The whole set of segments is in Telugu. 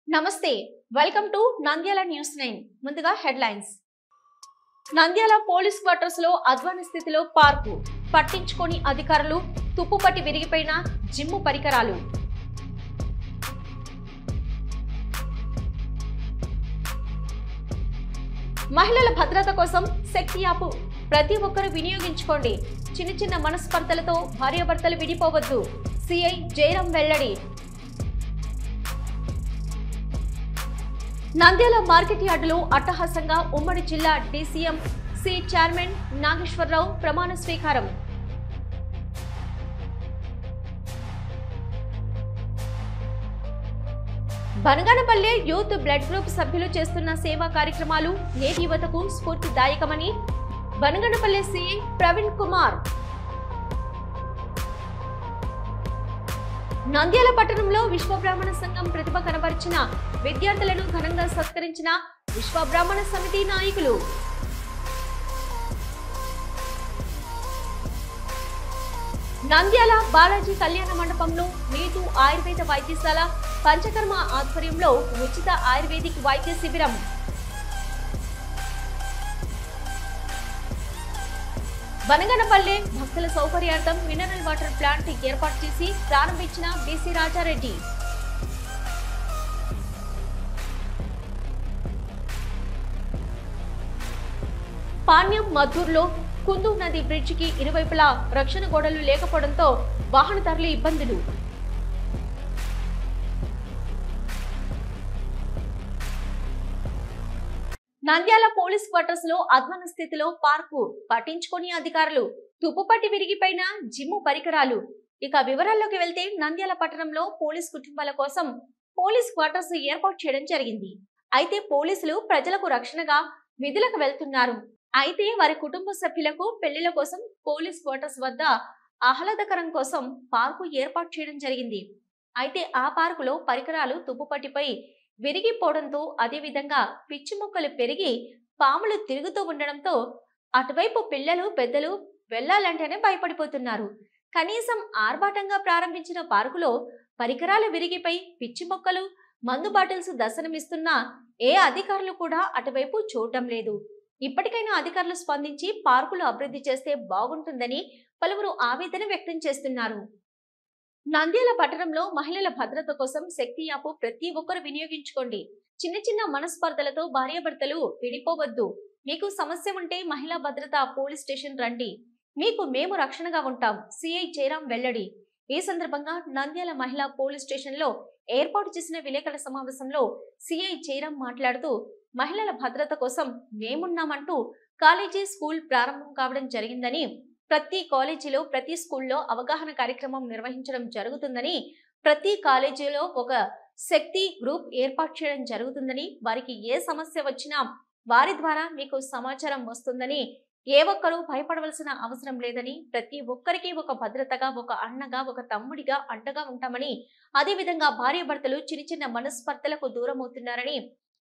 నమస్తే వెల్కమ్ టు నంద్యాల న్యూస్ 9 ముందుగా హెడ్లైన్స్ నంద్యాల పోలీస్ క్వార్టర్స్ లో అధ్వాన స్థితిలో పార్కు పట్టించుకొని అధికారులు తుప్పుపట్టి విరిగిపోయిన జిమ్ పరికరాలు మహిళల భద్రత కోసం శక్తి యాప్ ప్రతి ఒక్కరూ వినియోగించుకోండి చిన్న చిన్న మనస్పర్ధలతో భార్యాభర్తలు విడిపోవద్దు సిఐ జయరాం వెల్లడి నంద్యాల మార్కెట్ యార్డులో అట్టహాసంగా ఉమ్మడి జిల్లా డీసీఎం సి చైర్మన్ నాగేశ్వరరావు ప్రమాణ స్వీకారం బనగానపల్లె యూత్ బ్లడ్ గ్రూప్ సభ్యులు చేస్తున్న సేవా కార్యక్రమాలు నేటి యువతకు స్ఫూర్తిదాయకమని బనగానపల్లె సిఐ ప్రవీణ్ కుమార్ నంద్యాల పట్టణంలో విశ్వబ్రాహ్మణ సంఘం ప్రతిభ కనబరిచిన విద్యార్థులను ఘనంగా సత్కరించిన విశ్వబ్రాహ్మణ సమితి నాయకులు నంద్యాల బాలాజీ కళ్యాణ మండపంలో నీటు ఆయుర్వేద వైద్యశాల పంచకర్మ ఆధ్వర్యంలో ఉచిత ఆయుర్వేదిక్ వైద్య శిబిరం బనగానపల్లె భక్తుల సౌకర్యార్థం మినరల్ వాటర్ ప్లాంట్ ఏర్పాటు చేసి ప్రారంభించిన బీసీ రాజారెడ్డి పాణ్యం మద్దూరులో కుందు నది బ్రిడ్జికి ఇరువైపులా రక్షణ గోడలు లేకపోవడంతో వాహనదారులు ఇబ్బందులు నంద్యాల పోలీస్ క్వార్టర్స్ లో అధ్వాన స్థితిలో పార్కు పట్టించుకొని అధికారులు తుప్పుపట్టి విరిగిపోయిన జిమ్ పరికరాలు ఇక వివరాల్లోకి వెళ్తే నంద్యాల పట్టణంలో పోలీస్ కుటుంబాల కోసం పోలీస్ క్వార్టర్స్ ఏర్పాటు చేయడం జరిగింది. అయితే పోలీసులు ప్రజలకు రక్షణగా విధులకు వెళ్తున్నారు. అయితే వారి కుటుంబ సభ్యులకు పెళ్లిళ్ల కోసం పోలీస్ క్వార్టర్స్ వద్ద ఆహ్లాదకరం కోసం పార్కు ఏర్పాటు చేయడం జరిగింది. అయితే ఆ పార్కులో పరికరాలు తుప్పుపట్టిపై విరిగిపోవడంతో అదేవిధంగా పిచ్చి మొక్కలు పెరిగి పాములు తిరుగుతూ ఉండడంతో అటువైపు పిల్లలు పెద్దలు వెళ్లాలంటేనే భయపడిపోతున్నారు. కనీసం ఆర్భాటంగా ప్రారంభించిన పార్కులో పరికరాలు విరిగిపోయి పిచ్చి మొక్కలు మందు బాటిల్స్ దర్శనమిస్తున్నా ఏ అధికారులు కూడా అటువైపు చూడటం లేదు. ఇప్పటికైనా అధికారులు స్పందించి పార్కులు అభివృద్ధి చేస్తే బాగుంటుందని పలువురు ఆవేదన వ్యక్తం చేస్తున్నారు. నంద్యాల పట్టణంలో మహిళల భద్రత కోసం శక్తి యాప్ ప్రతి ఒక్కరు వినియోగించుకోండి. చిన్న చిన్న మనస్పర్ధలతో భార్యాభర్తలు విడిపోవద్దు. మీకు సమస్య ఉంటే మహిళా భద్రత పోలీస్ స్టేషన్ రండి, మీకు మేము రక్షణగా ఉంటాం సిఐ జయరాం వెల్లడి. ఈ సందర్భంగా నంద్యాల మహిళా పోలీస్ స్టేషన్ లో ఏర్పాటు చేసిన విలేకరుల సమావేశంలో సిఐ జయరాం మాట్లాడుతూ మహిళల భద్రత కోసం మేమున్నామంటూ కాలేజీ స్కూల్ ప్రారంభం కావడం జరిగిందని, ప్రతి కాలేజీలో ప్రతి స్కూల్లో అవగాహన కార్యక్రమం నిర్వహించడం జరుగుతుందని, ప్రతి కాలేజీలో ఒక శక్తి గ్రూప్ ఏర్పాటు చేయడం జరుగుతుందని, వారికి ఏ సమస్య వచ్చినా వారి ద్వారా మీకు సమాచారం వస్తుందని, ఏ ఒక్కరూ భయపడవలసిన అవసరం లేదని, ప్రతి ఒక్కరికి ఒక భద్రతగా ఒక అన్నగా ఒక తమ్ముడిగా అండగా ఉంటామని, అదేవిధంగా భార్యాభర్తలు చిన్న చిన్న మనస్పర్ధలకు దూరం అవుతున్నారని,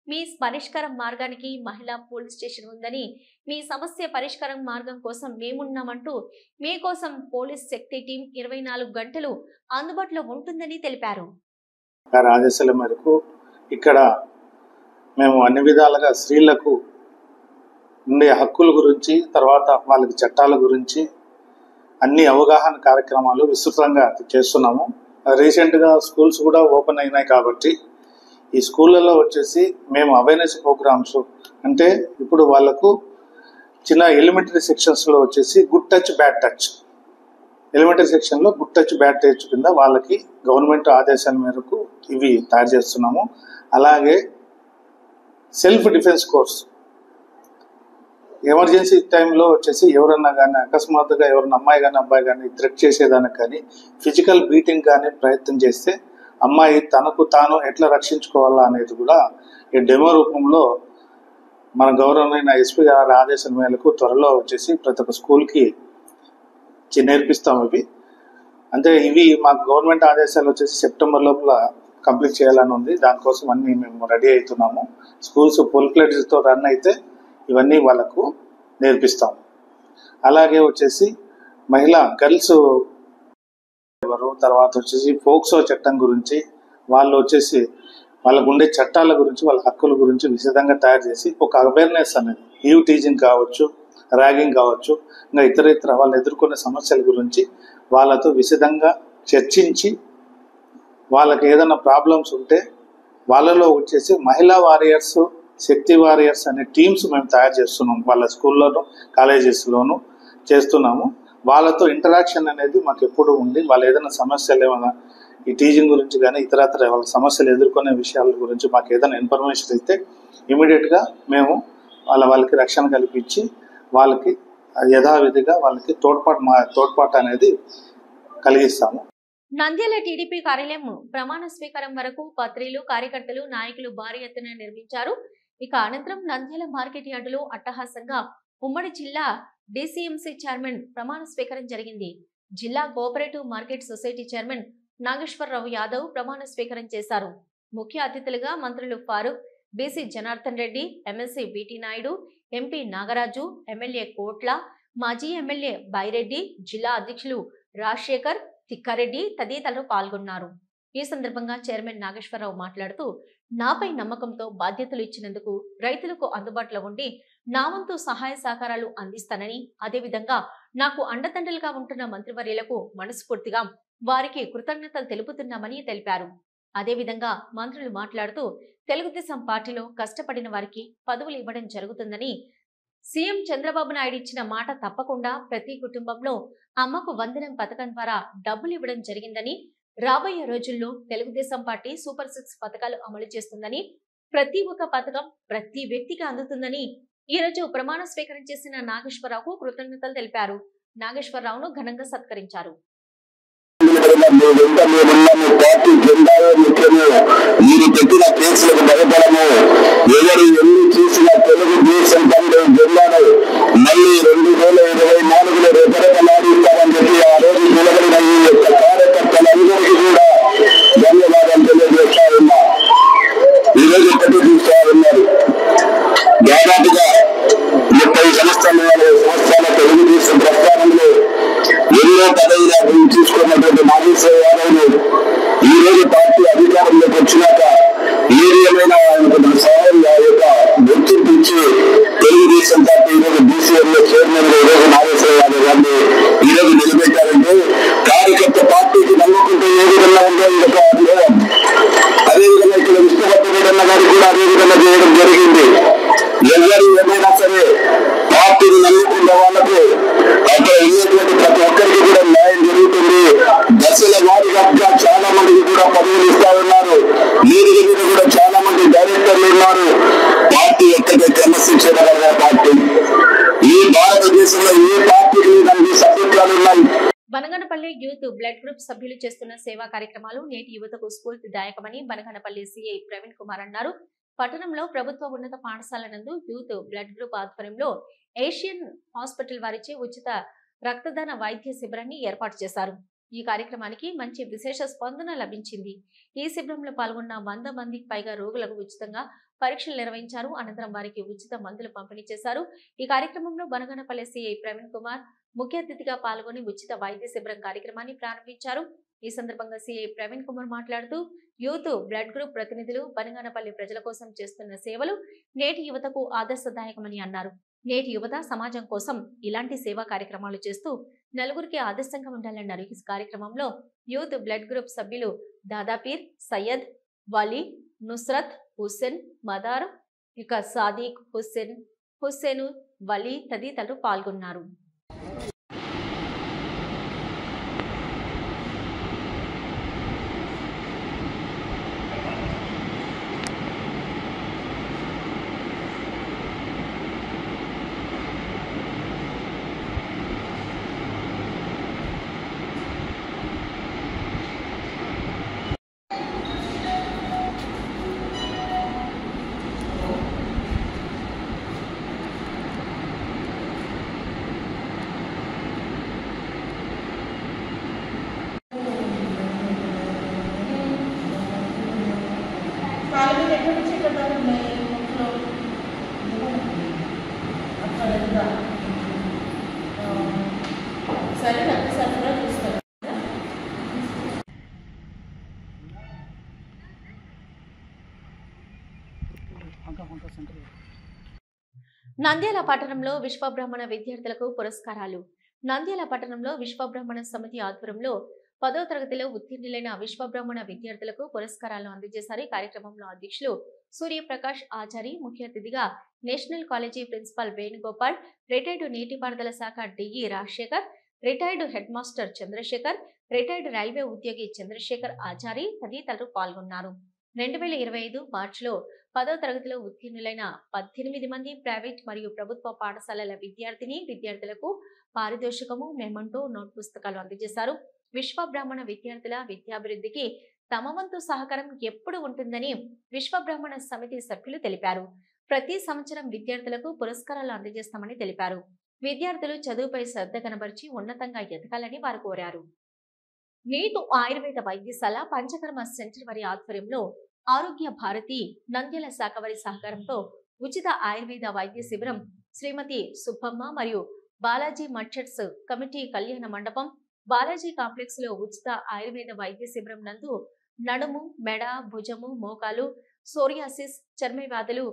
మీ పరిష్కారం మార్గానికి మహిళా పోలీస్ స్టేషన్ ఉందని, మీ సమస్య పరిష్కారం మార్గం కోసం మేమున్నామంటూ మీకోసం పోలీస్ శక్తి టీం 24 గంటలు అందుబాటులో ఉంటుందని తెలిపారు. ఆదేశాల మేరకు ఇక్కడ మేము అన్ని విధాలుగా స్త్రీలకు ఉండే హక్కుల గురించి, తర్వాత వాళ్ళకి చట్టాల గురించి అన్ని అవగాహన కార్యక్రమాలు విస్తృతంగా చేస్తున్నాము. రీసెంట్గా స్కూల్స్ కూడా ఓపెన్ అయినాయి కాబట్టి ఈ స్కూళ్ళలో వచ్చేసి మేము అవేర్నెస్ ప్రోగ్రామ్స్ అంటే ఇప్పుడు వాళ్ళకు చిన్న ఎలిమెంటరీ సెక్షన్స్లో వచ్చేసి good touch bad touch, elementary సెక్షన్లో గుడ్ టచ్ బ్యాడ్ టచ్ కింద వాళ్ళకి గవర్నమెంట్ ఆదేశాల మేరకు ఇవి తయారు చేస్తున్నాము. అలాగే సెల్ఫ్ డిఫెన్స్ కోర్స్ ఎమర్జెన్సీ టైంలో వచ్చేసి ఎవరన్నా కానీ అకస్మాత్తుగా ఎవరన్నా అమ్మాయి కానీ అబ్బాయి కానీ థ్రెట్ చేసేదానికి కానీ ఫిజికల్ బీటింగ్ కానీ ప్రయత్నం చేస్తే అమ్మాయి తనకు తాను ఎట్లా రక్షించుకోవాలా అనేది కూడా ఈ డెమో రూపంలో మన గౌరవమైన ఎస్పీ గారి ఆదేశం మేరకు త్వరలో వచ్చేసి ప్రతి ఒక్క స్కూల్కి నేర్పిస్తాం. ఇవి అంటే ఇవి మాకు గవర్నమెంట్ ఆదేశాలు వచ్చేసి సెప్టెంబర్ లోపల కంప్లీట్ చేయాలని ఉంది. దానికోసం అన్ని మేము రెడీ అవుతున్నాము. స్కూల్స్ ఫుల్ ఫ్లెడ్జ్తో రన్ అయితే ఇవన్నీ వాళ్ళకు నేర్పిస్తాం. అలాగే వచ్చేసి మహిళా గర్ల్స్ తర్వాత వచ్చేసి ఫోక్సో చట్టం గురించి వాళ్ళు వచ్చేసి వాళ్ళకు ఉండే చట్టాల గురించి, వాళ్ళ హక్కుల గురించి విశదంగా తయారు చేసి ఒక అవేర్నెస్ అనేది, ఈవ్ టీజింగ్ కావచ్చు, ర్యాగింగ్ కావచ్చు, ఇంకా ఇతర వాళ్ళు ఎదుర్కొనే సమస్యల గురించి వాళ్ళతో విశదంగా చర్చించి వాళ్ళకి ఏదైనా ప్రాబ్లమ్స్ ఉంటే వాళ్ళలో వచ్చేసి మహిళా వారియర్స్, శక్తి వారియర్స్ అనే టీమ్స్ మేము తయారు చేస్తున్నాం. వాళ్ళ స్కూల్లోనూ కాలేజెస్లోనూ చేస్తున్నాము. వాళ్ళతో ఇంటరాక్షన్ అనేది మాకు ఎప్పుడు ఉండి వాళ్ళు ఏదైనా సమస్యలు ఏమైనా ఈ టీజింగ్ గురించి కానీ ఇతరత్ర వాళ్ళ సమస్యలు ఎదుర్కొనే విషయాల గురించి మాకు ఏదైనా ఇన్ఫర్మేషన్ ఇస్తే ఇమీడియట్గా మేము వాళ్ళకి రక్షణ కల్పించి వాళ్ళకి యథావిధిగా వాళ్ళకి తోడ్పాటు అనేది కలిగిస్తాము. నంద్యాల టీడీపీ కార్యాలయం ప్రమాణ స్వీకారం వరకు పత్రికలు, కార్యకర్తలు, నాయకులు భారీ ఎత్తున నిర్మించారు. ఇక అనంతరం నంద్యాల మార్కెట్ యార్డులో అట్టహాసంగా ఉమ్మడి జిల్లా డిసిఎంసి చైర్మన్ ప్రమాణ స్వీకారం జరిగింది. జిల్లా cooperative market society chairman Nageswara Rao Yadav ప్రమాణ స్వీకారం చేశారు. ముఖ్య అతిథులుగా మంత్రులు Farooq, BC Janardhan Reddy, MLC BT Naidu, MP Nagaraju, MLA Kotla, మాజీ ఎమ్మెల్యే బైరెడ్డి, జిల్లా అధ్యక్షులు రాజశేఖర్, తిక్కారెడ్డి తదితరులు పాల్గొన్నారు. ఈ సందర్భంగా చైర్మన్ నాగేశ్వరరావు మాట్లాడుతూ, నాపై నమ్మకంతో బాధ్యతలు ఇచ్చినందుకు రైతులకు అందుబాటులో ఉండి నా వంతు సహాయ సహకారాలు అందిస్తానని, అదేవిధంగా నాకు అండదండలుగా ఉంటున్న మంత్రివర్యులకు మనస్ఫూర్తిగా వారికి కృతజ్ఞతలు తెలుపుతున్నామని తెలిపారు. అదేవిధంగా మంత్రులు మాట్లాడుతూ, తెలుగుదేశం పార్టీలో కష్టపడిన వారికి పదవులు ఇవ్వడం జరుగుతుందని, సీఎం చంద్రబాబు నాయుడు ఇచ్చిన మాట తప్పకుండా ప్రతి కుటుంబంలో అమ్మకు వందనం పథకం ద్వారా డబ్బులు ఇవ్వడం జరిగిందని, రాబోయే రోజుల్లో తెలుగుదేశం పార్టీ సూపర్ 6 పథకాలు అమలు చేస్తుందని, ప్రతి ఒక్క పథకం ప్రతి వ్యక్తికి అందుతుందని ఈ రోజు ప్రమాణ స్వీకారం చేసిన నాగేశ్వరరావుకు కృతజ్ఞతలు తెలిపారు. నాగేశ్వరరావును ఘనంగా సత్కరించారు. మీరు పెట్టిన కేసులకు భయపడము. ఎవరు ఎన్ని చేసిన తెలుగుదేశం తండ్రి జిల్లాను మళ్ళీ 2024లో రెపరెపలాడిస్తారని చెప్పి ఆ రోజు నిలబడిన ఈ యొక్క కార్యకర్తలందరికీ కూడా ధన్యవాదాలు తెలియజేస్తా ఉన్నా. ఈరోజు ఎప్పటి చూస్తా ఉన్నారు. దాదాపుగా 30 సంవత్సరాల తెలుగుదేశం ప్రస్థానంలో ఎన్నో పదవులు తీసుకున్నటువంటి నాగేశ్వర యాదవ్ను ఈ రోజు పార్టీ అధికారంలోకి వచ్చినాక ఏది ఏమైనా ఆయనకు సహాయం యొక్క గుర్తింపు ఇచ్చి తెలుగుదేశం పార్టీ ఈరోజు బీసీఎంలో చైర్మన్ గా ఈరోజు నాగేశ్వర యాదవ్ గారిని ఈరోజు నిలబెట్టారంటే కార్యకర్త పార్టీకి నమ్ముకుంటే ఏ విధంగా ఉందో ఈ యొక్క అనుభవం. అదేవిధంగా ఇక్కడ విష్ణువర్ధన్ గారికి కూడా అదే విధంగా చేయడం జరిగింది. ఎవరు ఏమైనా సరే పార్టీని నమ్ముకున్న వాళ్ళకు అక్కడ ఉన్నటువంటి ప్రతి ఒక్కరికి కూడా న్యాయం జరుగుతుంది. దశల వారిగా చాలా మందికి కూడా పదవులు ఇస్తా ఉన్నారు. మీరు దగ్గర కూడా చాలా మంది డైరెక్టర్లు ఉన్నారు. పార్టీ ఎక్కడికి క్రమశిక్షణ పార్టీ ఈ భారతదేశంలో ఏ పార్టీకి లేదండి సభ్యత్వాలు ఉన్నాయి. బనగనపల్లి యూత్ బ్లడ్ గ్రూప్ సభ్యులు చేస్తున్న సేవా కార్యక్రమాలు నేటి యువతకు స్ఫూర్తిదాయకమని బనగనపల్లి సిఐ ప్రవీణ్ కుమార్ అన్నారు. పట్టణంలో ప్రభుత్వ ఉన్నత పాఠశాల నందు యూత్ బ్లడ్ గ్రూప్ ఆధ్వర్యంలో ఏషియన్ హాస్పిటల్ వారిచే ఉచిత రక్తదాన వైద్య శిబిరాన్ని ఏర్పాటు చేశారు. ఈ కార్యక్రమానికి మంచి విశేష స్పందన లభించింది. ఈ శిబిరంలో పాల్గొన్న 100 మందికి పైగా రోగులకు ఉచితంగా పరీక్షలు నిర్వహించారు. అనంతరం వారికి ఉచిత మందులు పంపిణీ చేశారు. ఈ కార్యక్రమంలో బనగనపల్లి సిఐ ప్రవీణ్ కుమార్ ముఖ్య అతిథిగా పాల్గొని ఉచిత వైద్య శిబిరం కార్యక్రమాన్ని ప్రారంభించారు. ఈ సందర్భంగా సిఐ ప్రవీణ్ కుమార్ మాట్లాడుతూ, యూత్ బ్లడ్ గ్రూప్ ప్రతినిధులు బనగానపల్లి ప్రజల కోసం చేస్తున్న సేవలు నేటి యువతకు ఆదర్శదాయకమని అన్నారు. నేటి యువత సమాజం కోసం ఇలాంటి సేవా కార్యక్రమాలు చేస్తూ నలుగురికి ఆదర్శంగా ఉండాలన్నారు. ఈ కార్యక్రమంలో యూత్ బ్లడ్ గ్రూప్ సభ్యులు దాదాపీర్, సయ్యద్, వలీ, నుస్రత్, హుస్సేన్, మదార్, ఇక సాదిక్, హుస్సేను, వలీ తదితరులు పాల్గొన్నారు. నంద్యాల పట్టణంలో విశ్వబ్రాహ్మణ విద్యార్థులకు పురస్కారాలు. నంద్యాల పట్టణంలో విశ్వబ్రాహ్మణ సమితి ఆధ్వర్యంలో 10వ తరగతిలో ఉత్తీర్ణులైన విశ్వబ్రాహ్మణ విద్యార్థులకు పురస్కారాలను అందజేశారు. ఈ కార్యక్రమంలో అధ్యక్షులు సూర్యప్రకాష్ ఆచారి, ముఖ్య అతిథిగా national college principal Venugopal, retired నీటిపారుదల శాఖ DE Rajasekhar, retired head master Chandrasekhar, retired railway ఉద్యోగి చంద్రశేఖర్ ఆచారి తదితరులు పాల్గొన్నారు. 2025 మార్చిలో 10వ తరగతిలో ఉత్తీర్ణులైన 18 మంది ప్రైవేట్ మరియు ప్రభుత్వ పాఠశాలల విద్యార్థులకు పారితోషికము, మెమంటో, నోట్ పుస్తకాలు అందజేశారు. విశ్వబ్రాహ్మణ విద్యార్థుల విద్యాభివృద్ధికి తమ వంతు సహకారం ఎప్పుడు ఉంటుందని విశ్వబ్రాహ్మణ సమితి సభ్యులు తెలిపారు. ప్రతి సంవత్సరం విద్యార్థులకు పురస్కారాలు అందజేస్తామని తెలిపారు. విద్యార్థులు చదువుపై శ్రద్ధ కనబరిచి ఉన్నతంగా ఎదగాలని వారు కోరారు. నీటు ఆయుర్వేద వైద్యశాల పంచకర్మ సెంటర్ వారి ఆధ్వర్యంలో ఆరోగ్య భారతి నంద్యాల శాఖ వారి సహకారంతో ఉచిత ఆయుర్వేద వైద్య శిబిరం శ్రీమతి సుబ్బమ్మ మరియు బాలాజీ మర్చెంట్స్ కమిటీ కళ్యాణ మండపం బాలాజీ కాంప్లెక్స్ లో ఉచిత ఆయుర్వేద వైద్య శిబిరం నందు నడుము, మెడ, భుజము, మోకాలు, సోరియాసిస్, చర్మ వ్యాధులు,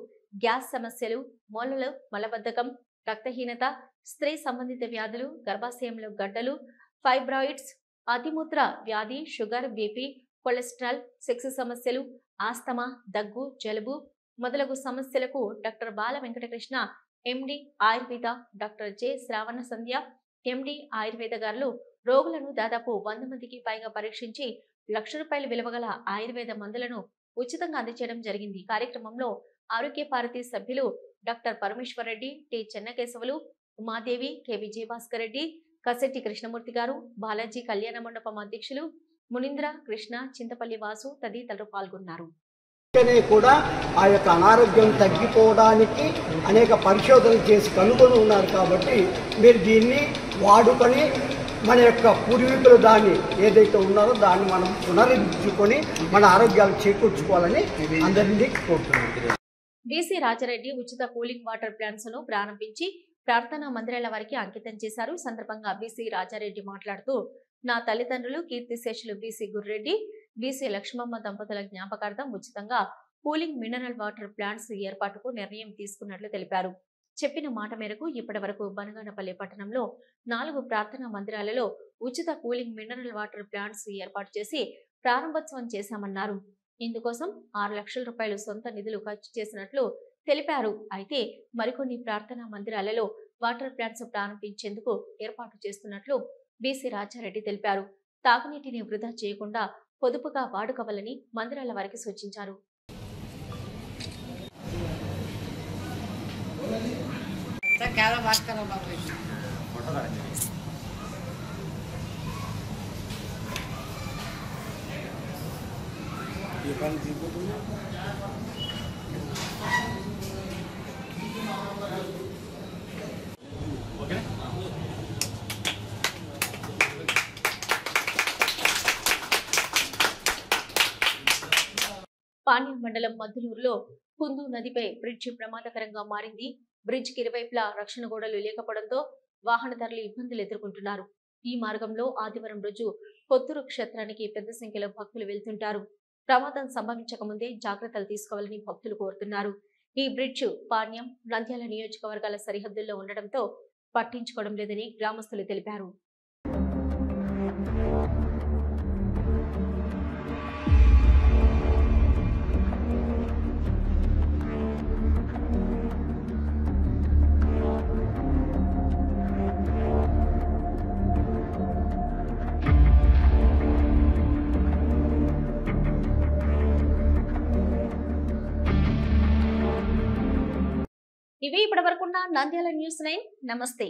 గ్యాస్ సమస్యలు, మూలలు, మలబద్ధకం, రక్తహీనత, స్త్రీ సంబంధిత వ్యాధులు, గర్భాశయంలో గడ్డలు, ఫైబ్రాయిడ్స్, అతిమూత్ర వ్యాధి, షుగర్, బీపీ, కొలెస్ట్రాల్, సెక్స్ సమస్యలు, ఆస్తమా, దగ్గు, జలుబు మొదలగు సమస్యలకు డాక్టర్ బాల వెంకటకృష్ణ ఎండి ఆయుర్వేద, డాక్టర్ జె శ్రావణ సంధ్య ఎండి ఆయుర్వేద గారు రోగులను దాదాపు 100 మందికి పైగా పరీక్షించి ₹1,00,000 విలువ గల ఆయుర్వేద మందులను ఉచితంగా అందజేయడం జరిగింది. కార్యక్రమంలో ఆరోగ్య భారతి సభ్యులు doctor Parameshwar Reddy, T Chennakesavulu, Umadevi, K Vijayabhaskar Reddy, Kasetti Krishnamurthy గారు, బాలాజీ కళ్యాణ మండపం అధ్యక్షులు మునీంద్ర, కృష్ణ, చింతపల్లి వాసు తదితరులు పాల్గొన్నారు. కూడా ఆ యొక్క అనారోగ్యం తగ్గిపోవడానికి అనేక పరిశోధనలు చేసి కనుగొని ఉన్నారు. కాబట్టి మీరు దీన్ని వాడుకొని మన యొక్క పూర్వీకులు దాన్ని ఏదైతే ఉన్నారో దాన్ని మనం పునరుద్ధరించుకొని మన ఆరోగ్యాలు చేకూర్చుకోవాలని అందరినీ కోరుతున్నాం. బీసీ రాజారెడ్డి ఉచిత కూలింగ్ వాటర్ ప్లాంట్స్ ను ప్రారంభించి ప్రార్థనా మందిరాల వారికి అంకితం చేశారు. సందర్భంగా బీసీ రాజారెడ్డి మాట్లాడుతూ, నా తల్లిదండ్రులు కీర్తిశేషులు బీసీ గుర్రెడ్డి, బీసీ లక్ష్మమ్మ దంపతుల జ్ఞాపకార్థం ఉచితంగా కూలింగ్ మినరల్ వాటర్ ప్లాంట్స్ ఏర్పాటుకు నిర్ణయం తీసుకున్నట్లు తెలిపారు. చెప్పిన మాట మేరకు ఇప్పటి వరకు బనగానపల్లి పట్టణంలో 4 ప్రార్థనా మందిరాలలో ఉచిత కూలింగ్ మినరల్ వాటర్ ప్లాంట్స్ ఏర్పాటు చేసి ప్రారంభోత్సవం చేశామన్నారు. ఇందుకోసం ₹6,00,000 సొంత నిధులు ఖర్చు చేసినట్లు తెలిపారు. అయితే మరికొన్ని ప్రార్థనా మందిరాలలో వాటర్ ప్లాంట్స్ ప్రారంభించేందుకు ఏర్పాటు చేస్తున్నట్లు బీసీ రాజారెడ్డి తెలిపారు. తాగునీటిని వృధా చేయకుండా పొదుపుగా వాడుకోవాలని మందిరాల వారికి సూచించారు. పాణ్యం మండలం మద్దులూరులో కుందు నదిపై బ్రిడ్జి ప్రమాదకరంగా మారింది. బ్రిడ్జికి ఇరువైపులా రక్షణ గోడలు లేకపోవడంతో వాహనదారులు ఇబ్బందులు ఎదుర్కొంటున్నారు. ఈ మార్గంలో ఆదివారం రోజు కొత్తూరు క్షేత్రానికి పెద్ద సంఖ్యలో భక్తులు వెళ్తుంటారు. ప్రమాదం సంభవించక ముందే జాగ్రత్తలు తీసుకోవాలని భక్తులు కోరుతున్నారు. ఈ బ్రిడ్జ్ పాణ్యం, నంద్యాల నియోజకవర్గాల సరిహద్దుల్లో ఉండడంతో పట్టించుకోవడం లేదని గ్రామస్తులు తెలిపారు. ఇవి ఇప్పటివరకున్న నంద్యాల న్యూస్ 9. నమస్తే.